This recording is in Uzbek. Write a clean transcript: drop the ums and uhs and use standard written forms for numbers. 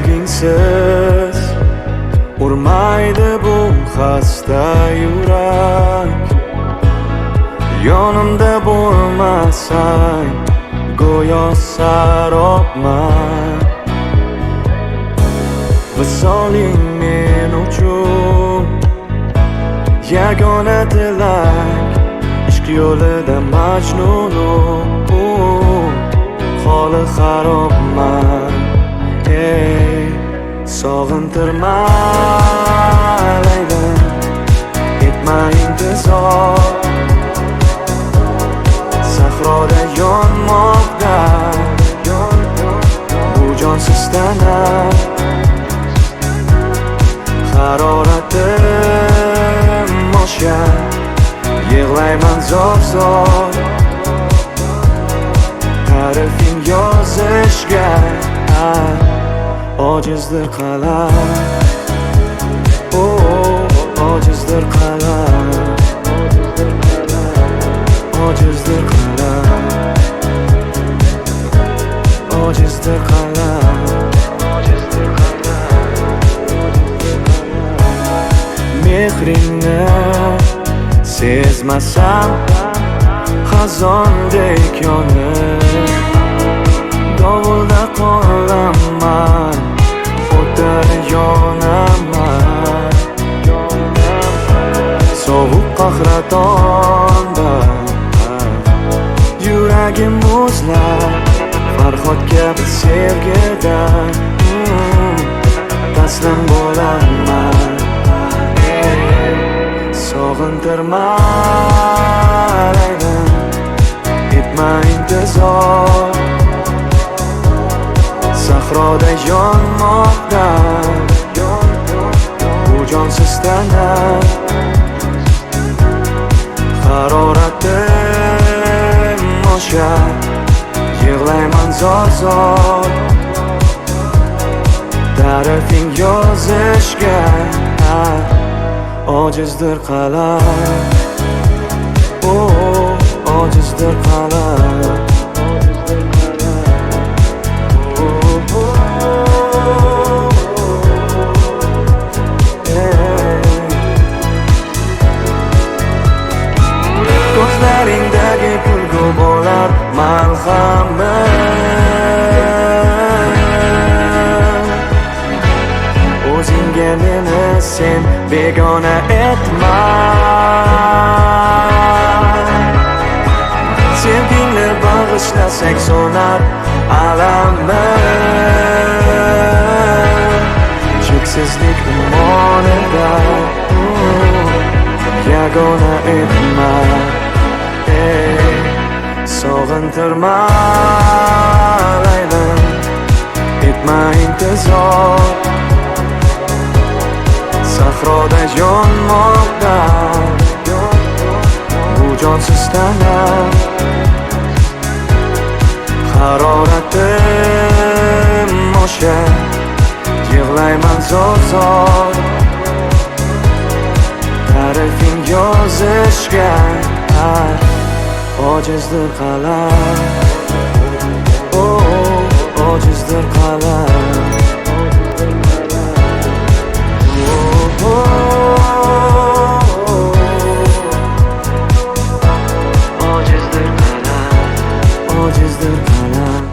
sevgingsiz urmaydi bu xasta yurak. Yonimda bo'lmasang go'yo sarobman. Visoling men uchun yagona tilak. Ishq yo'lida majnunum, holi xarobman. Ey sog'intirma Laliddin, etma intizor. Sahroda yonmoqda bu jonsiz tana. Haroratim oshgan, yig'layman zor-zor. Ta'rifing yozishga ojizdir qalam. Ojizdir qalam. Ojizdir qalam. Ojizdir qalam. Mehringni sezmasam xazondek yonib, dovulda qolaman, o'tda yonaman. Sovuq qahratonda yuragim muzlab, Farhod kabi sevgidan taslim bo'laman. Sog'intirma Laliddin, etma intizor. Sahroda yonmoqda bu jonsiz tana. Haroratim oshar, yig'layman zor-zor. Ta'rifing yozishga ojizdir qalam. Ojizdir qalam. Ko'zlaringdagi kulgu bo'lar malhamim. O'zingga meni sen begona etma. Sevgingni bag'ishlasak so'nar alamim. Cheksizlik umonida yagona etma. Ey sog'intirma Laliddin, etma intizor. Sahroda yonmoqda bu jonsiz tana. Haroratim oshar, yig'layman zor-zor. Ta'rifing yozishga ojizdir qalam. Ojizdir qalam. Ojizdir qalam. Ojizdir qalam.